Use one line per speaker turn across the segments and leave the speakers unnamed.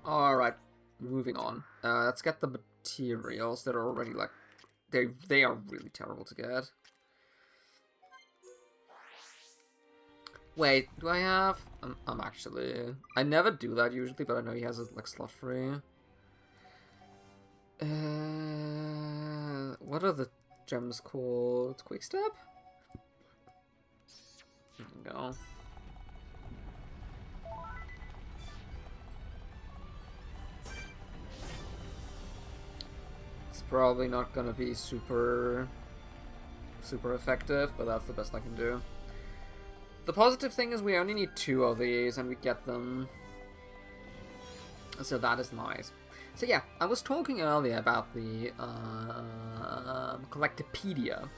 Alright, moving on. Let's get the materials that are already, like... They are really terrible to get. Wait, do I have... I'm actually... I never do that usually, but I know he has it, like, slot free. What are the gems called? Quick Step? There we go. It's probably not gonna be super effective, but that's the best I can do. The positive thing is we only need 2 of these and we get them. So that is nice. So yeah, I was talking earlier about the Collectopedia.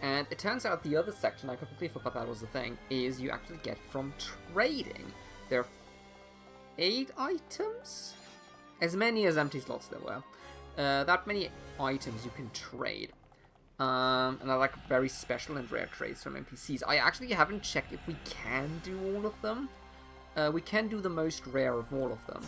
And it turns out the other section, I completely forgot that was the thing, is you actually get from trading. There are 8 items? As many as empty slots there were. That many items you can trade. And they're like very special and rare trades from NPCs. I actually haven't checked if we can do all of them. We can do the most rare of all of them.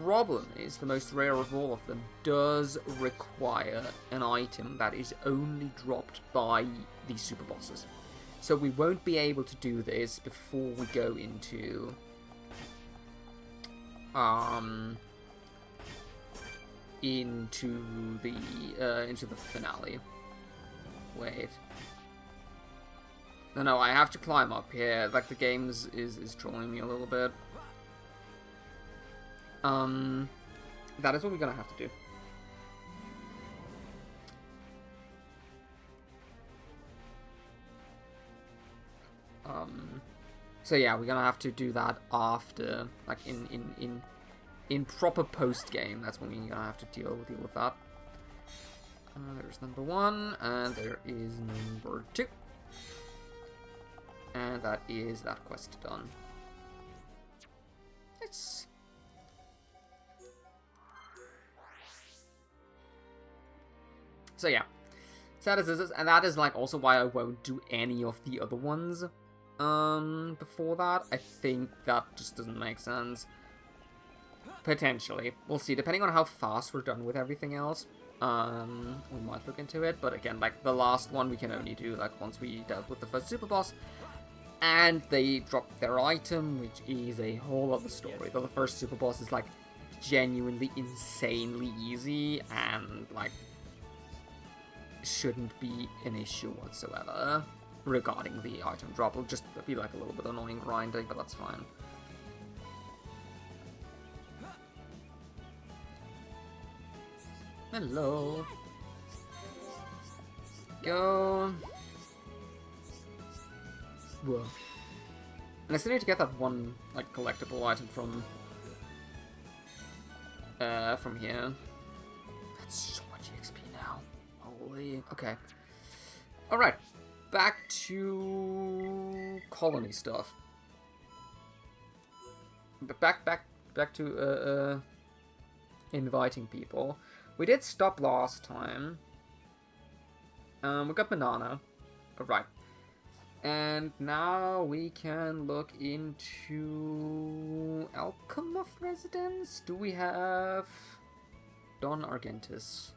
Problem is, the most rare of all of them does require an item that is only dropped by these super bosses. So we won't be able to do this before we go into into the finale. Wait. No, I have to climb up here. Like, the game is trolling me a little bit. That is what we're gonna have to do. So yeah, we're gonna have to do that after, like, in proper post-game. That's when we're gonna have to deal with that. There's number 1, and there is number 2. And that is that quest done. It's... So yeah. So that is, and that is, like, also why I won't do any of the other ones before that. I think that just doesn't make sense. Potentially. We'll see, depending on how fast we're done with everything else. We might look into it, but again, like, the last one we can only do, like, once we dealt with the first super boss, and they dropped their item, which is a whole other story. Though the first super boss is, like, genuinely insanely easy, and, like, shouldn't be an issue whatsoever regarding the item drop. It'll just be, like, a little bit annoying grinding, but that's fine. Hello. Go. Whoa. And I still need to get that one, like, collectible item from here. That's so much XP now. Holy. Okay. Alright. Back to colony stuff. Back to inviting people. We did stop last time. We got banana. Alright. And now we can look into Alchemoth residence. Do we have Don Argentis?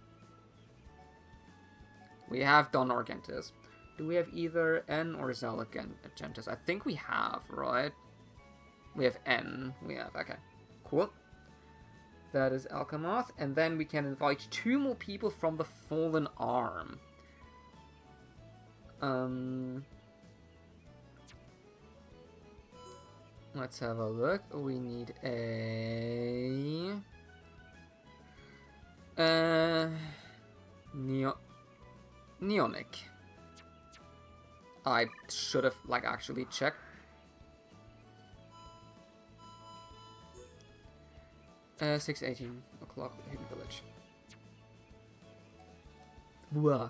We have Don Argentis. Do we have either N or Zel Argentis? I think we have, right? We have N. We have, okay. Cool. That is Alchemoth. And then we can invite 2 more people from the Fallen Arm. Let's have a look. We need a... Neonic. I should have, like, actually checked. 6:18 o'clock, Hidden Village. Whoa.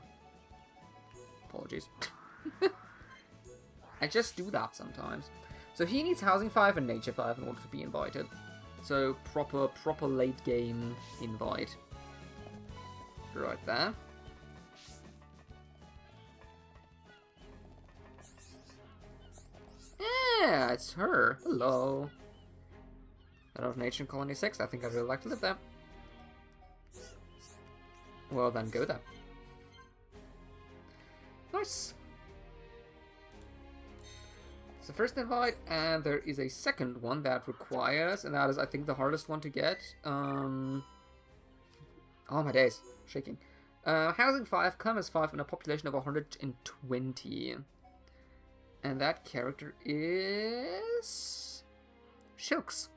Apologies. I just do that sometimes. So he needs Housing 5 and Nature 5 in order to be invited. So proper late game invite. Right there. Yeah, it's her. Hello. Center of Nature in Colony 6. I think I'd really like to live there. Well, then go there. Nice. It's the first invite, and there is a second one that requires, and that is, I think, the hardest one to get. Oh my days, shaking. Housing 5, Commerce 5, and a population of 120. And that character is... Shilks.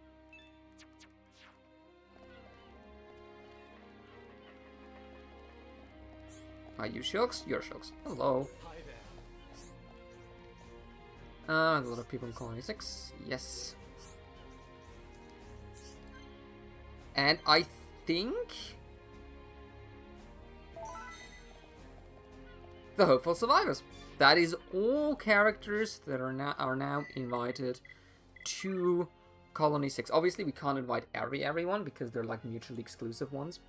Are you Shilks? You're Shilks. Hello. A lot of people in Colony 6. Yes. And I think... the Hopeful Survivors. That is all characters that are now invited to Colony 6. Obviously, we can't invite everyone because they're like mutually exclusive ones.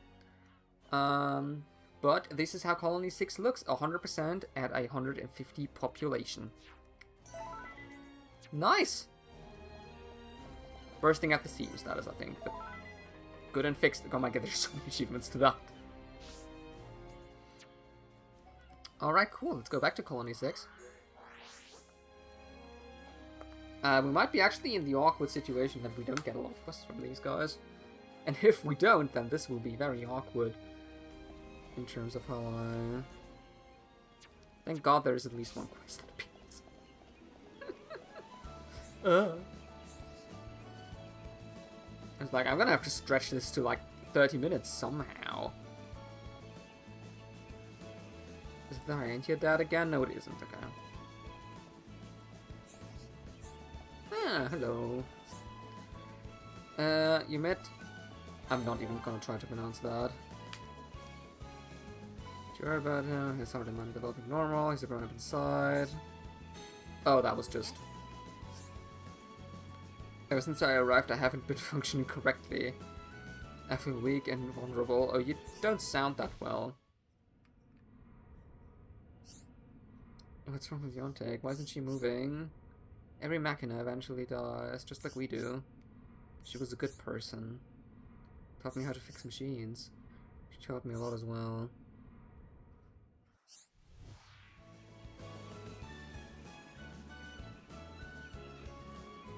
But this is how Colony 6 looks. 100% at 150 population. Nice! Bursting at the seams, that is, I think. But good and fixed. Oh my god, there's so many achievements to that. Alright, cool. Let's go back to Colony 6. We might be actually in the awkward situation that we don't get a lot of quests from these guys. And if we don't, then this will be very awkward. In terms of how I... Thank god there is at least one quest that appears. It's like, I'm gonna have to stretch this to like 30 minutes somehow. Is the Hyantia dad again? No, it isn't. Okay. Ah, hello. You met... I'm not even gonna try to pronounce that. Sure about him. His heart and mind developing normal. He's a grown up inside. Oh, that was just... Ever since I arrived, I haven't been functioning correctly. I feel weak and vulnerable. Oh, you don't sound that well. What's wrong with Yontek? Why isn't she moving? Every Machina eventually dies, just like we do. She was a good person. Taught me how to fix machines. She taught me a lot as well.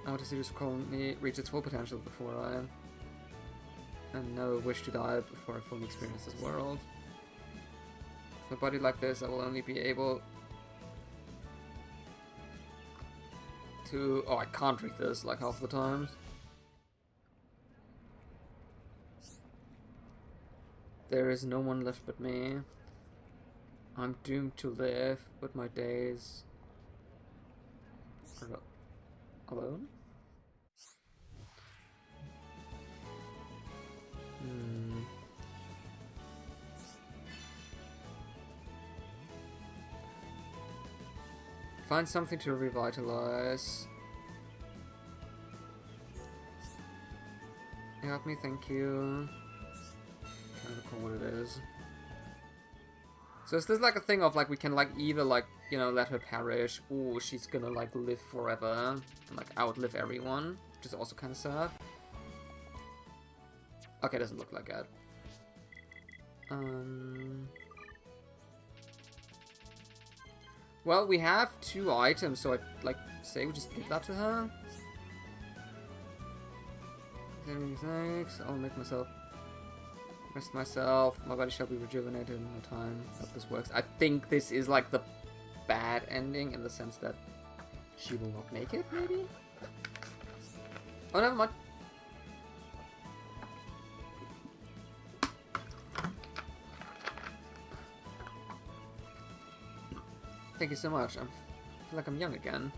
I want to see this colony reach its full potential before I never wish to die before I fully experience this world. With a body like this, I will only be able to... Oh, I can't read this like half the times. There is no one left but me. I'm doomed to live, but my days are alone. Find something to revitalize. Help me, thank you. Can't recall what it is. So is this like a thing of like we can like either like, you know, let her perish, or she's gonna like live forever and like outlive everyone, which is also kind of sad. Okay, doesn't look like it. Well, we have 2 items, so I'd like say we just give that to her. Thanks. I'll make myself rest myself. My body shall be rejuvenated in no time. Hope this works. I think this is like the bad ending in the sense that she will not make it, maybe? Oh, never mind. Thank you so much. I feel like I'm young again.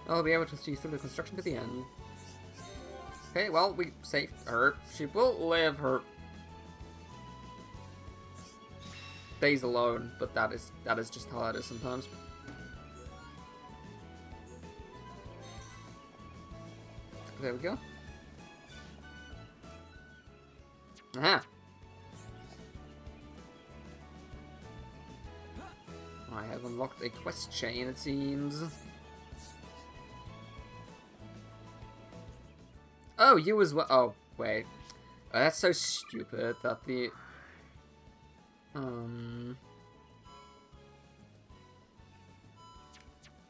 I'll be able to see through the construction to the end. Okay, well, we saved her. She will live her days alone, but that is just how it is sometimes. There we go. Aha! I have unlocked a quest chain, it seems. Oh, you as well. Oh, wait. Oh, that's so stupid that the...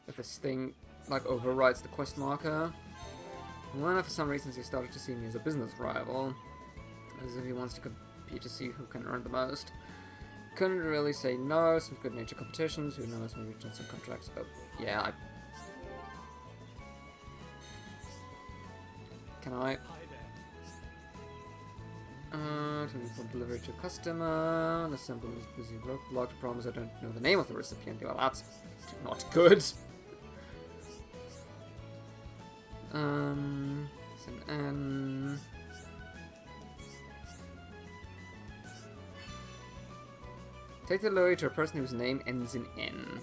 If this thing, like, overrides the quest marker. Well, for some reasons he started to see me as a business rival. As if he wants to compete to see who can earn the most. Couldn't really say no, some good-natured competitions, who knows, maybe just some contracts. Oh, yeah, Can I? For delivery to customer. The symbol is busy roadblock. The problem is I don't know the name of the recipient. Well, that's not good. It's an N. Take the delivery to a person whose name ends in N.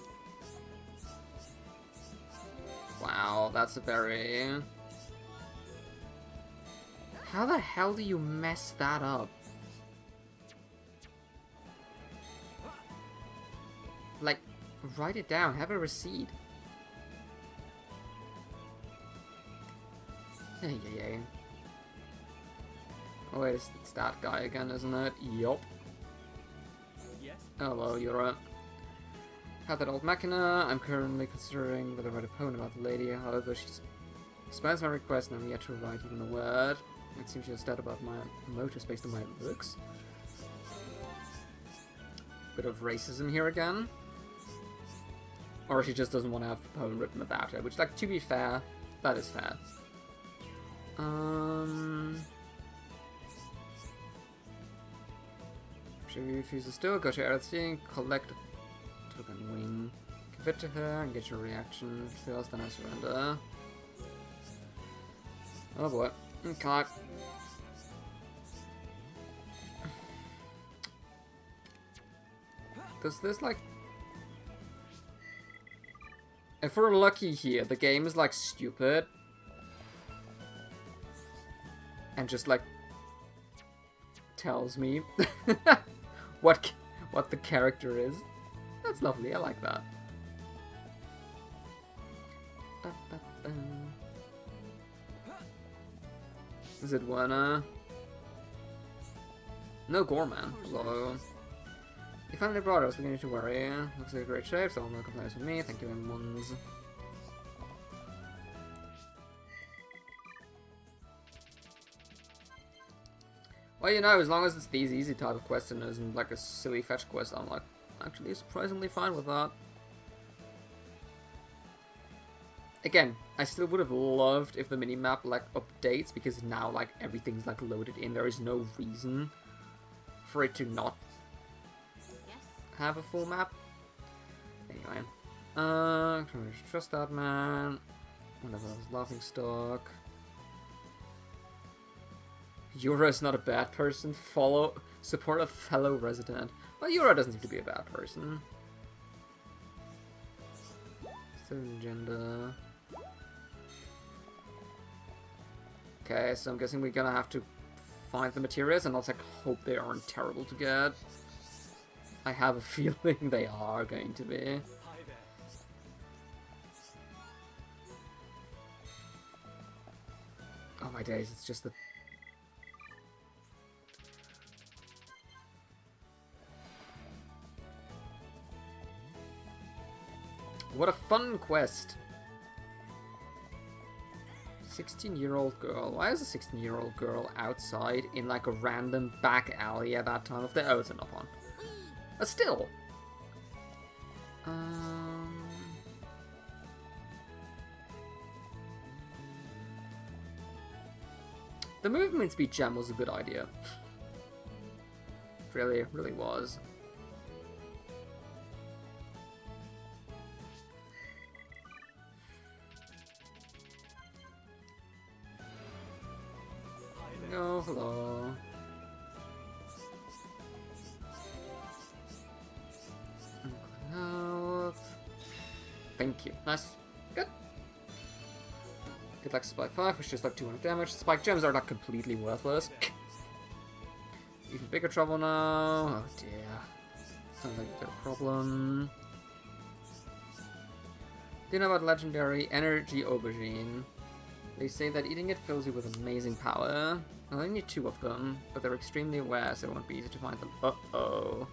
Wow, that's a very... How the hell do you mess that up? Like, write it down, have a receipt. Hey. Oh wait, it's that guy again, isn't it? Yup.
Yes.
Hello, you're right. Have that old machina. I'm currently considering whether I'd opponent about the lady. However, she spans my request and I'm yet to write even a word. It seems she has doubt about my motives based on my looks. Bit of racism here again. Or she just doesn't want to have the poem written about her, which, like, to be fair, that is fair. She refuses to go to Earthsea, collect a token wing, give it to her, and get your reaction. If she fails, then I surrender. Oh boy. Okay. Does this, like... If we're lucky here, the game is, like, stupid. And just, like, tells me what the character is. That's lovely, I like that. Is it Werner? No, Gorman. Hello. You finally brought us, beginning to worry. Looks like a great shape, so no complaints with me. Thank you, M1s. Well, you know, as long as it's these easy type of quests and isn't like a silly fetch quest, I'm like, actually surprisingly fine with that. Again, I still would have loved if the minimap like updates, because now like everything's like loaded in. There is no reason for it to not have a full map. Anyway, trust that man. Whatever, that was laughing stock. Yura is not a bad person. Support a fellow resident. Well, Yura doesn't seem to be a bad person. Certain gender. Okay, so I'm guessing we're gonna have to find the materials and also hope they aren't terrible to get. I have a feeling they are going to be. Oh my days, it's just the... What a fun quest! 16-year-old girl. Why is a 16-year-old girl outside in like a random back alley at that time of day? Oh, it's an up-on. But still! The movement speed gem was a good idea. Really, really was. Oh, hello. Health. Thank you. Nice. Good. Good luck, Spike 5, which is just like 200 damage. Spike gems are not completely worthless. Even bigger trouble now. Oh dear. Sounds like a problem. Do you know about legendary energy aubergine? They say that eating it fills you with amazing power. I only need 2 of them, but they're extremely rare, so it won't be easy to find them. Uh-oh.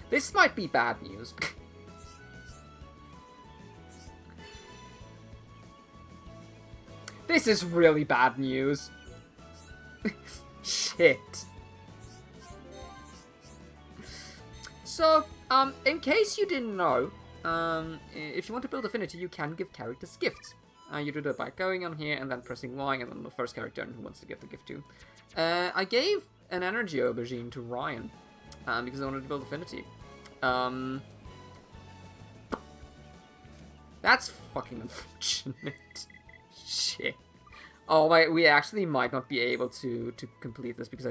This might be bad news. This is really bad news. Shit. So, in case you didn't know, if you want to build Affinity, you can give characters gifts. You do that by going on here and then pressing Y, and then the first character who wants to give the gift to. I gave an energy aubergine to Ryan, because I wanted to build Affinity. That's fucking unfortunate. Shit. Oh wait, we actually might not be able to complete this because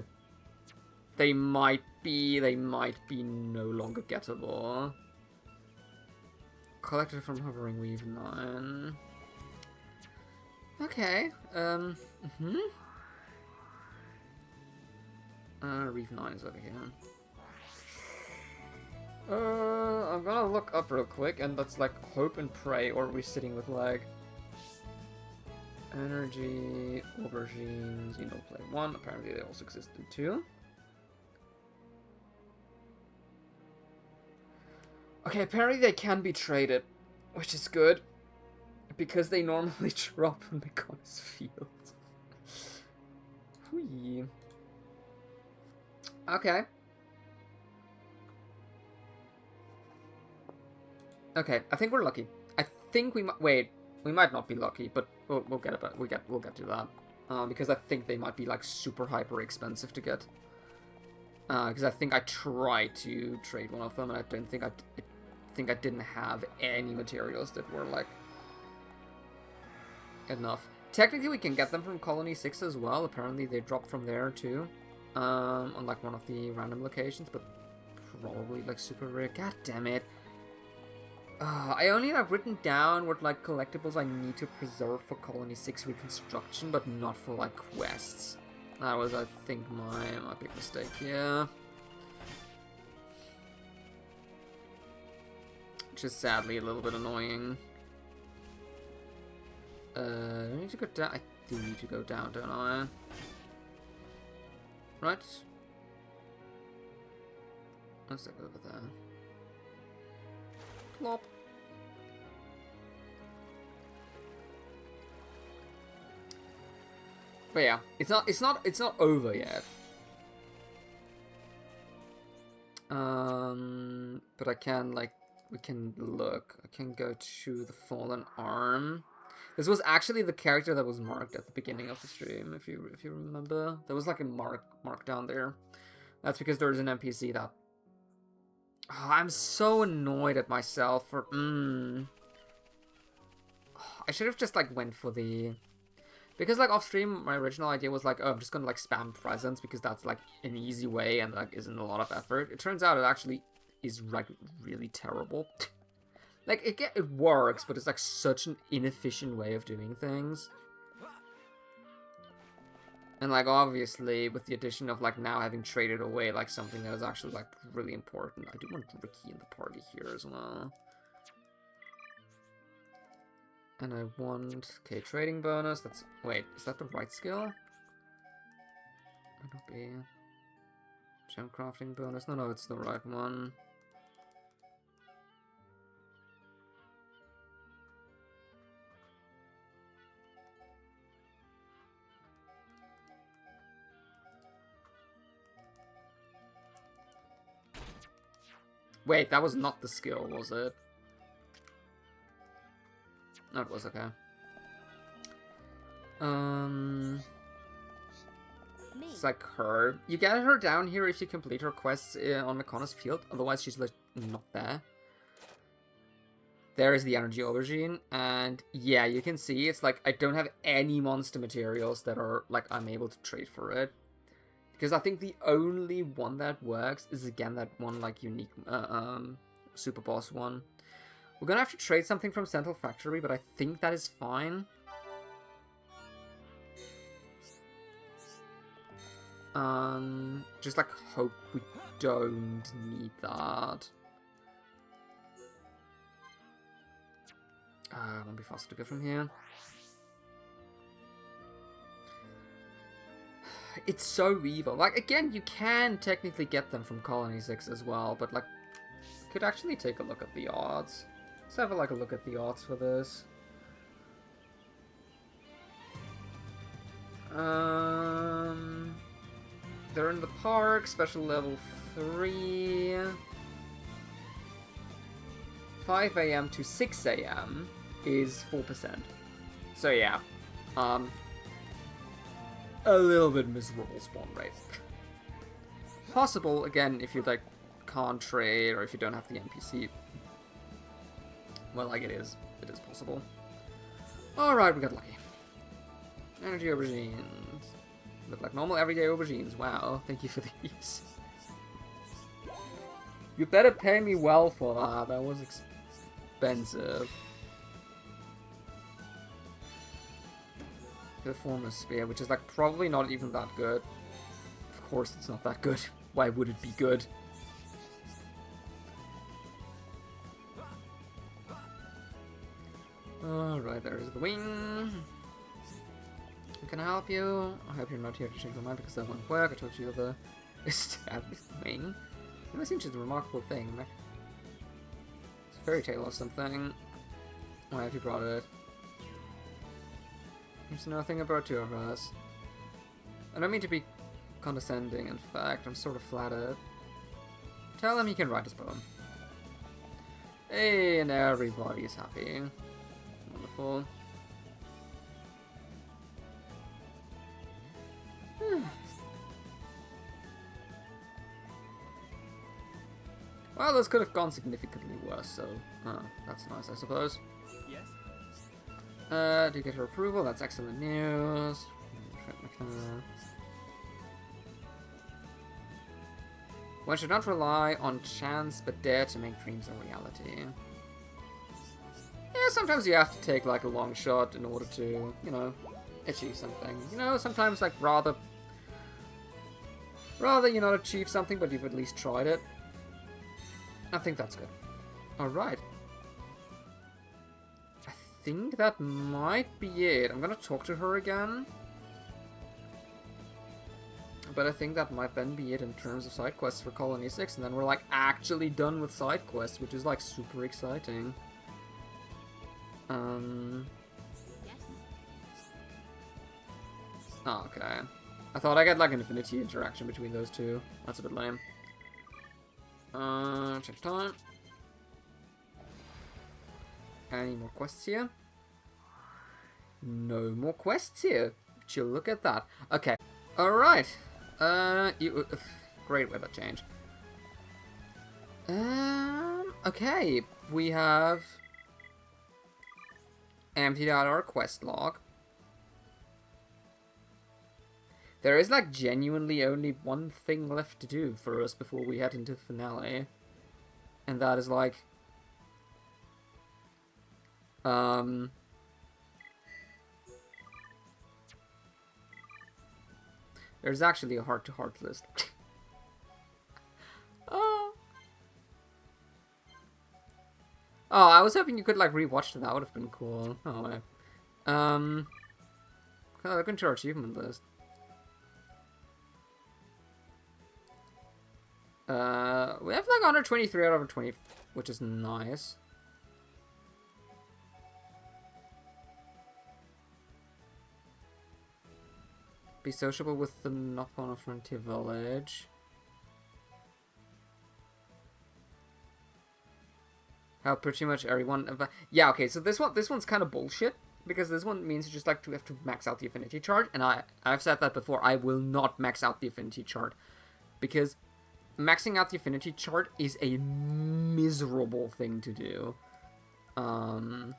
they might be no longer gettable. Collected from hovering weave 9. Okay. Reef 9 is over here. I'm gonna look up real quick, and that's like hope and pray, or are we sitting with like energy, aubergine, Xenoblade 1. Apparently they also exist in 2. Okay, apparently they can be traded, which is good, because they normally drop on the goddess field. Whee. Okay. Okay, I think we're lucky. I think we might. Wait, we might not be lucky, but we'll get about. We'll get to that. Because I think they might be like super hyper expensive to get. Because I think I tried to trade one of them, and I don't think I didn't have any materials that were like enough. Technically, we can get them from Colony 6 as well. Apparently, they drop from there too, on like one of the random locations, but probably like super rare. God damn it! I only have written down what like collectibles I need to preserve for Colony 6 reconstruction, but not for like quests. That was, I think, my big mistake here. Which is sadly a little bit annoying. I need to go down. I do need to go down, don't I? Right. Let's go over there. Plop. But yeah, it's not over yet. But I can we can look. I can go to the Fallen Arm. This was actually the character that was marked at the beginning of the stream, if you remember. There was like a mark down there. That's because there's an NPC that. Oh, I'm so annoyed at myself for. I should have just like went for the. Because, like, off-stream, my original idea was, like, oh, I'm just gonna, like, spam presents because that's, like, an easy way and, like, isn't a lot of effort. It turns out it actually is, like, really terrible. Like, it works, but it's, like, such an inefficient way of doing things. And, like, obviously, with the addition of, like, now having traded away, like, something that is actually, like, really important. I do want Ricky in the party here as well. And I want... Okay, trading bonus. That's... Wait, is that the right skill? Might not be... Gem crafting bonus. No, it's the right one. Wait, that was not the skill, was it? No, it was okay. It's like her. You get her down here if you complete her quests on Mekona's field. Otherwise, she's like not there. There is the energy aubergine, and yeah, you can see it's like I don't have any monster materials that are like I'm able to trade for it. Because I think the only one that works is again that one like unique super boss one. We're gonna have to trade something from Central Factory, but I think that is fine. Just like hope we don't need that. Won't be faster to go from here. It's so evil. Like, again, you can technically get them from Colony 6 as well, but, like, could actually take a look at the odds. Let's have a look at the odds for this. They're in the park, special level 3. 5 a.m. to 6 a.m. is 4%. So yeah, a little bit miserable spawn rate. Possible, again, if you, like, can't trade, or if you don't have the NPC. Well, like, it is possible. Alright, we got lucky. Energy aubergines. Look like normal everyday aubergines. Wow, thank you for these. You better pay me well for that. That was expensive. The former spear, which is, like, probably not even that good. Of course it's not that good. Why would it be good? Alright, there's the wing. Can I help you? I hope you're not here to change your mind because that won't work. I told you the established wing. It always seems it's a remarkable thing. It's a fairy tale or something. Why have you brought it? There's nothing about two of us. I don't mean to be condescending, in fact, I'm sort of flattered. Tell him he can write his poem. Hey, and everybody's happy. Wonderful. Well, this could have gone significantly worse, so that's nice, I suppose.
Yes.
Do you get her approval? That's excellent news. One should not rely on chance, but dare to make dreams a reality. Yeah, sometimes you have to take, like, a long shot in order to, you know, achieve something. You know, sometimes, like, rather you not achieve something, but you've at least tried it. I think that's good. Alright. I think that might be it. I'm gonna talk to her again. But I think that might then be it in terms of side quests for Colony 6, and then we're, like, actually done with side quests, which is, like, super exciting.
Yes.
Oh, okay. I thought I got, like, an infinity interaction between those two. That's a bit lame. Check time. Any more quests here? No more quests here. Would you look at that? Okay. Alright. Great weather change. Okay. We have emptied out our quest log. There is, like, genuinely only one thing left to do for us before we head into the finale. And that is, like... There's actually a heart-to-heart list. Oh, I was hoping you could, like, rewatch that. That would have been cool. Oh, wait. Look into our achievement list. We have, like, 123 out of 20, which is nice. Be sociable with the Nopon Frontier Village. How pretty much everyone... Yeah, okay, so this one's kind of bullshit. Because this one means you just, like, have to max out the affinity chart. And I've said that before, I will not max out the affinity chart. Because maxing out the affinity chart is a miserable thing to do. And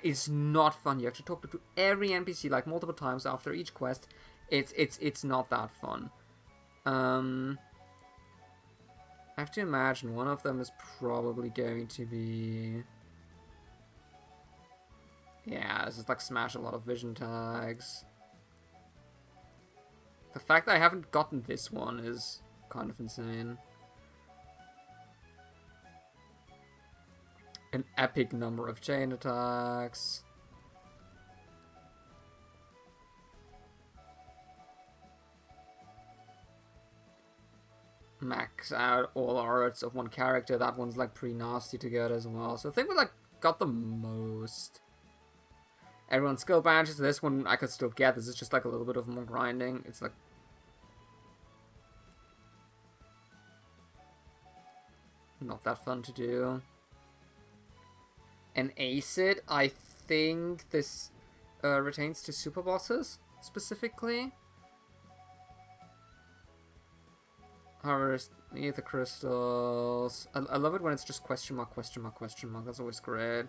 it's not fun. You have to talk to every NPC, like, multiple times after each quest. It's not that fun. I have to imagine one of them is probably going to be... Yeah, this is, like, smash a lot of vision tags. The fact that I haven't gotten this one is kind of insane. An epic number of chain attacks. max out all arts of one character. That one's like pretty nasty to get as well. So I think we like got the most. Everyone's skill badges. This one I could still get. This is just like a little bit of more grinding. It's like not that fun to do. An acid, I think this retains to super bosses specifically. Harvest ether crystals. I love it when it's just question mark, question mark, question mark. That's always great.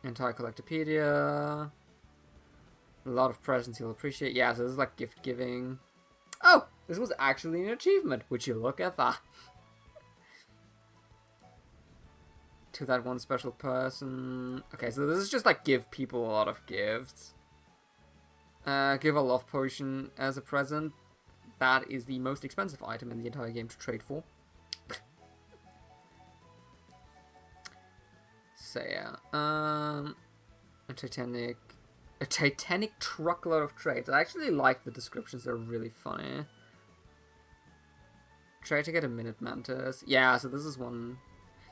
Entire Collectopedia. A lot of presents you'll appreciate. Yeah, so this is like gift giving. Oh, this was actually an achievement. Would you look at that? To that one special person. Okay, so this is just like give people a lot of gifts. Give a love potion as a present. That is the most expensive item in the entire game to trade for. So yeah, a titanic truckload of trades. I actually like the descriptions; they're really funny. Try to get a Minute Mantis. Yeah, so this is one.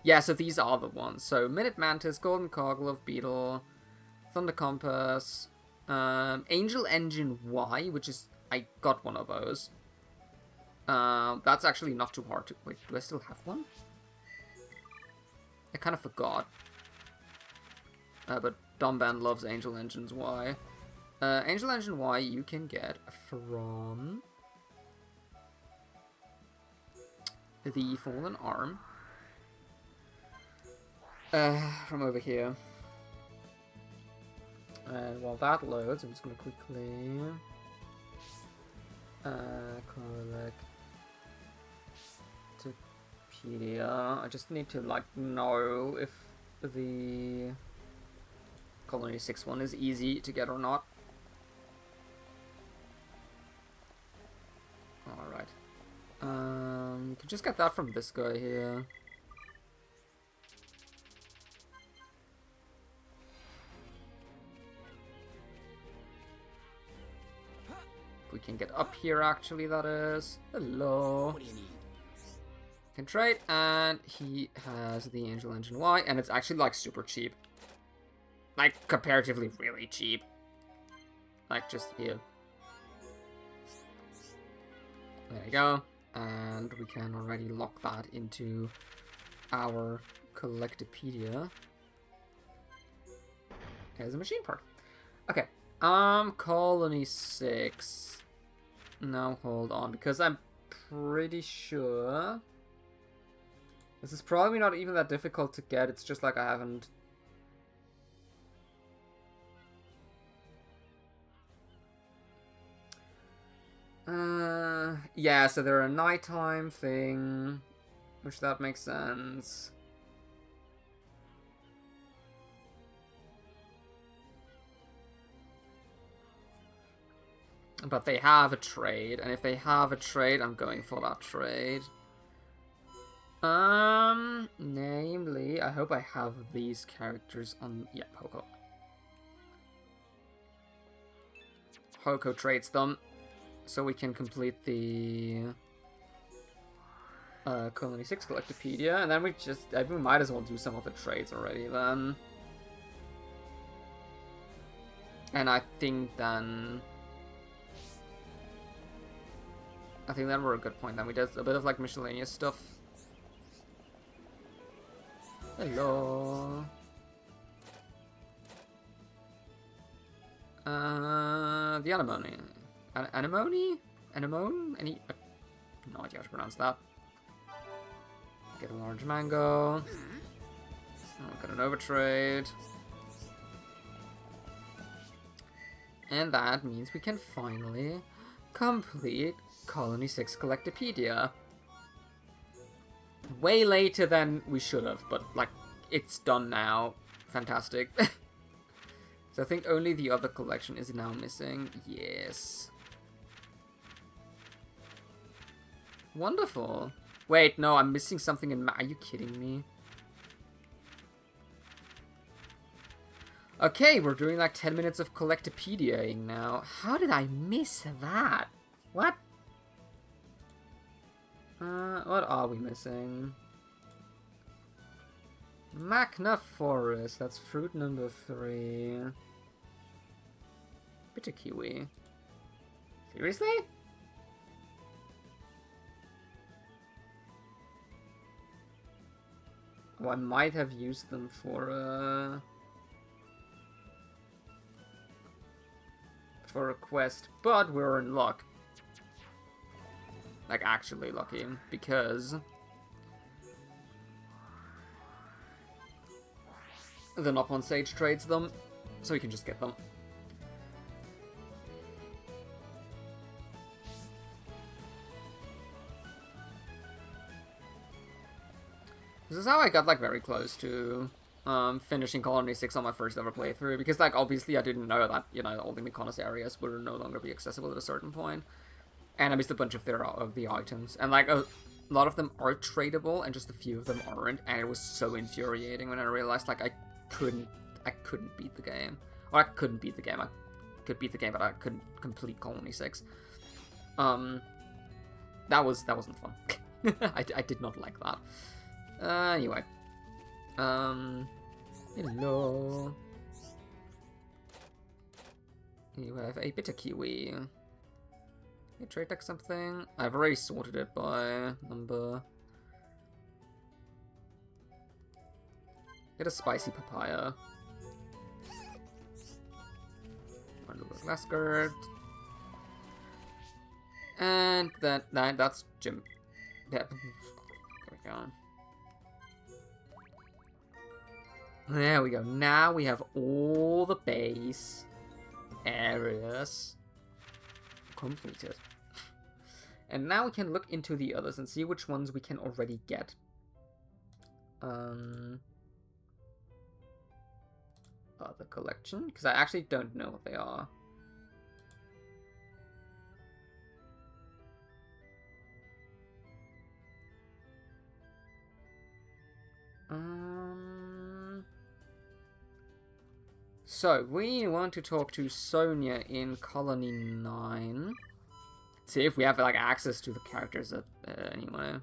Yeah, so these are the ones. So Minute Mantis, Golden Cogglove Beetle, Thunder Compass, Angel Engine Y, which is I got one of those. That's actually not too hard to. Wait, do I still have one? I kind of forgot. But Dumban loves Angel Engines Y. Angel Engine Y you can get from the Fallen Arm. From over here. And while that loads, I'm just going to quickly Collectopedia. I just need to like know if the Colony 6 one is easy to get or not. Alright. You can just get that from this guy here. We can get up here, actually, that is. Hello.
What do you need?
Can trade, and he has the Angel Engine Y, and it's actually, like, super cheap. Like, comparatively really cheap. Like, just here. There you go. And we can already lock that into our Collectopedia. There's a machine part. Okay. Colony 6. Now, hold on, because I'm pretty sure this is probably not even that difficult to get. It's just like I haven't. Yeah, so they're a nighttime thing, which that makes sense. But they have a trade, and if they have a trade, I'm going for that trade. Namely, I hope I have these characters on. Yeah, Hoko. Hoko trades them, so we can complete the Colony 6 Collectopedia, and then we might as well do some of the trades already then. And I think then we're a good point. Then we did a bit of like miscellaneous stuff. Hello. The anemone. Anemone? Anemone? No idea how to pronounce that. Get a large mango. Got an overtrade. And that means we can finally complete Colony 6 Collectopedia. Way later than we should have, but like, it's done now. Fantastic. So I think only the other collection is now missing. Yes. Wonderful. Wait, no, I'm missing something in are you kidding me? Okay, we're doing like 10 minutes of Collectopedia-ing now. How did I miss that? What? What are we missing? Magna Forest, that's fruit number 3. Bitter kiwi. Seriously? Oh, I might have used them for a quest, but we're in luck. Like, actually lucky, because the Not One Sage trades them, so we can just get them. This is how I got, like, very close to finishing Colony 6 on my first ever playthrough, because, like, obviously I didn't know that, you know, all the Mykonos areas would no longer be accessible at a certain point. And I missed a bunch of the items. And, like, a lot of them are tradable, and just a few of them aren't. And it was so infuriating when I realized, like, I couldn't beat the game. Or I couldn't beat the game. I could beat the game, but I couldn't complete Colony 6. That wasn't fun. I did not like that. Anyway. Hello. You have a bitter kiwi. You trade like something. I've already sorted it by number. Get a spicy papaya. One little glass skirt. And that's Jim. Yeah. There we go. There we go. Now we have all the base areas completed. And now we can look into the others and see which ones we can already get. Other collection? Because I actually don't know what they are. So, we want to talk to Sonia in Colony 9. See if we have, like, access to the characters anyway.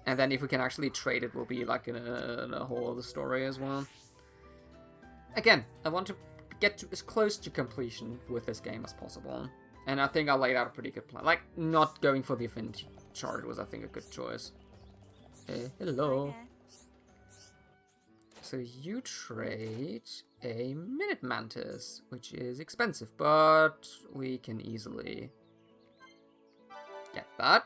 And then if we can actually trade it, we'll be, like, in a whole other story as well. Again, I want to get to as close to completion with this game as possible. And I think I laid out a pretty good plan. Like, not going for the Affinity Chart was, I think, a good choice. Hey, hello. So you trade a Minute Mantis, which is expensive, but we can easily get that.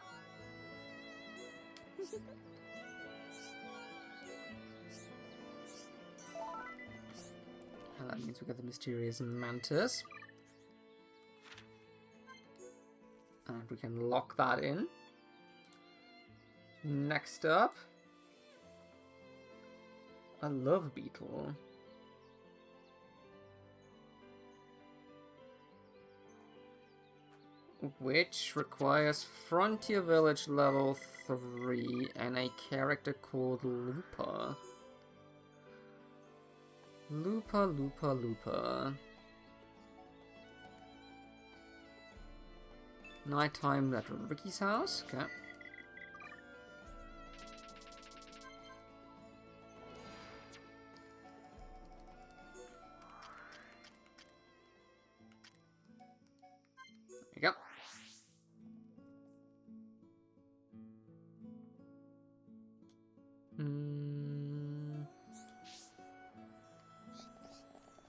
And that means we get the Mysterious Mantis. And we can lock that in. Next up, a Love Beetle. Which requires Frontier Village level 3 and a character called Lupa. Lupa. Nighttime at Ricky's house. Okay. There you go.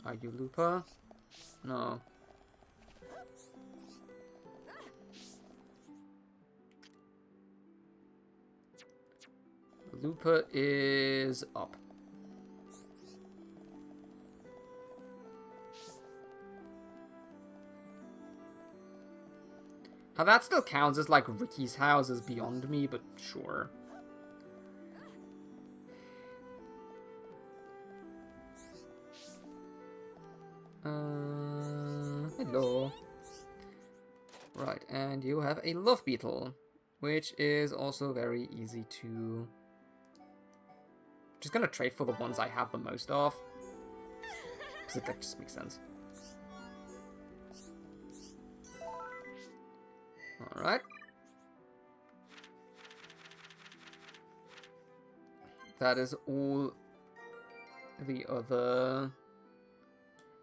Are you Lupa? No. Lupa is up. How that still counts as like Ricky's house is beyond me, but sure. Hello. Right, and you have a Love Beetle, which is also very easy to... Just gonna trade for the ones I have the most of. Because that just makes sense. Alright. That is all the other...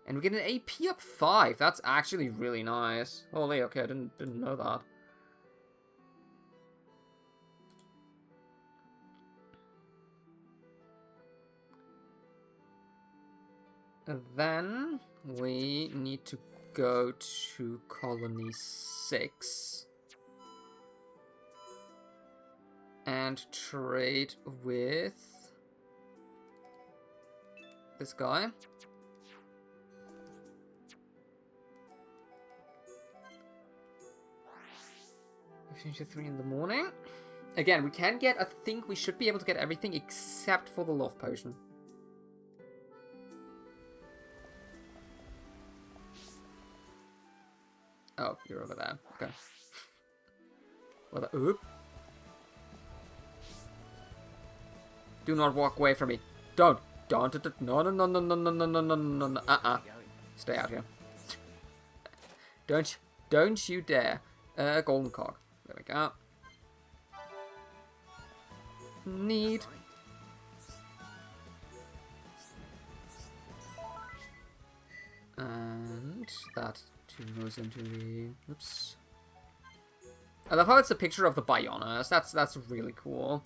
And we get an AP up 5. That's actually really nice. Holy, okay, I didn't know that. And then we need to go to Colony 6 and trade with this guy. Finish at 3 in the morning. Again, we can get, I think we should be able to get everything except for the love potion. Oh, you're over there. Okay. Well, oop. Do not walk away from me. Don't. No, no, no, no, no, no, no, no, no, no, no. Stay out here. Don't you dare. Golden cog. There we go. Need. And that goes into the... Oops. I love how it's a picture of the Bionis. That's really cool.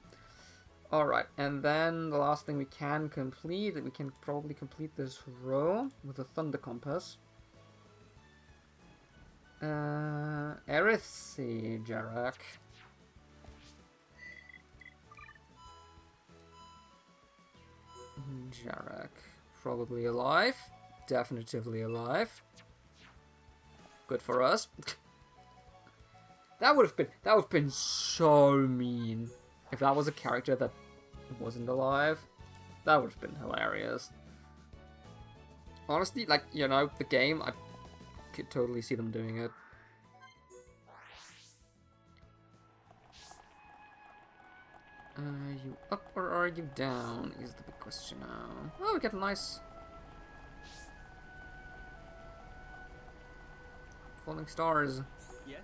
Alright, and then the last thing we can complete, we can probably complete this row with the Thunder Compass. Erith Jarak. Jarak. Probably alive. Definitively alive. Good for us. That would have been so mean if that was a character that wasn't alive. That would have been hilarious. Honestly, like, you know, the game, I could totally see them doing it. Are you up or are you down is the big question now. Oh, we get a nice... Falling stars.
Yes.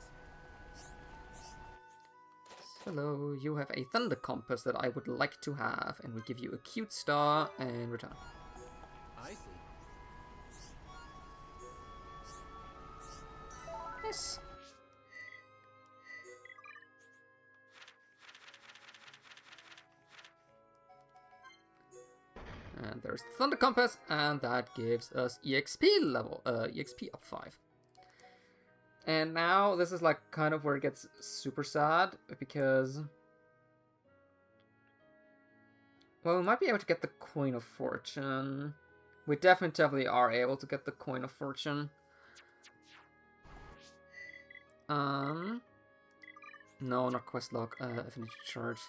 Hello, you have a Thunder Compass that I would like to have, and we give you a cute star and return.
I see.
Yes. And there's the Thunder Compass, and that gives us EXP level, EXP up 5. And now this is like kind of where it gets super sad, because... Well, we might be able to get the Coin of Fortune. We definitely are able to get the Coin of Fortune. No, not quest log, affinity charge.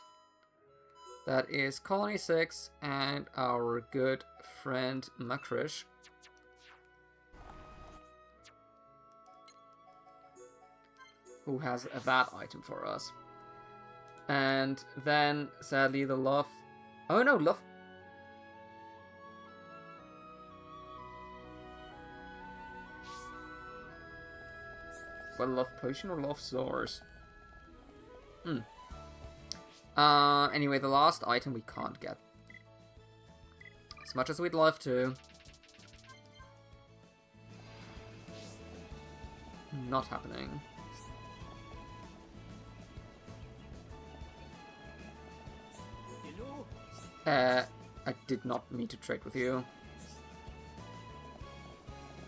That is Colony 6 and our good friend Makrish. Who has that item for us. And then, sadly, the love... Oh no, love... Well, love potion or love source? Anyway, the last item we can't get. As much as we'd love to. Not happening.
Hello.
I did not mean to trade with you.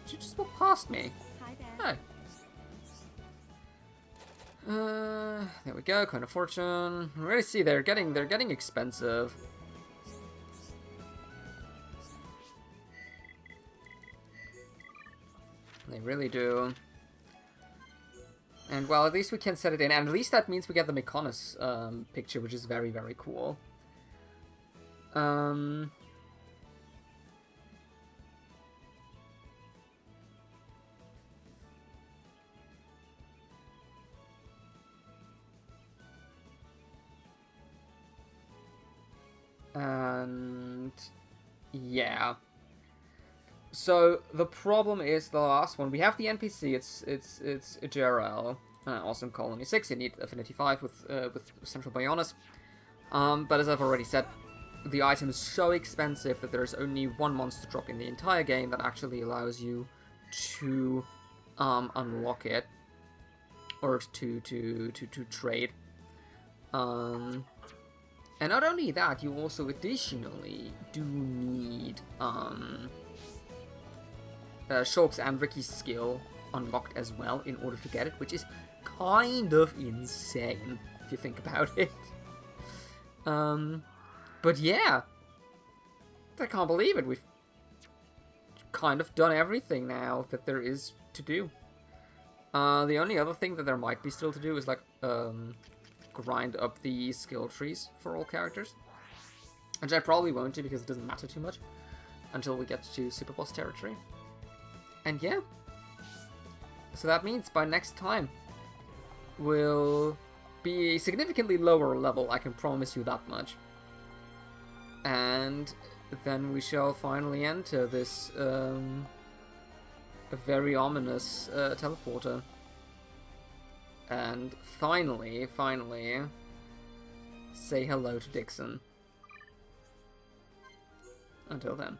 She just walked past me.
Hi there.
Hi. There we go. Coin of Fortune. We already see they're getting expensive. They really do. And well, at least we can set it in, and at least that means we get the Mekonis picture, which is very, very cool. And yeah. So the problem is the last one. We have the NPC. It's JRL. Also in Colony 6, you need Affinity 5 with Central Bionis. But as I've already said, the item is so expensive that there's only one monster drop in the entire game that actually allows you to unlock it, or to trade. And not only that, you also additionally do need Shulk's and Ricky's skill unlocked as well in order to get it, which is kind of insane if you think about it. But yeah, I can't believe it. We've kind of done everything now that there is to do. The only other thing that there might be still to do is like grind up the skill trees for all characters, which I probably won't do because it doesn't matter too much until we get to Super Boss territory. And yeah, so that means by next time we'll be a significantly lower level, I can promise you that much. And then we shall finally enter this very ominous teleporter. And finally, say hello to Dixon. Until then.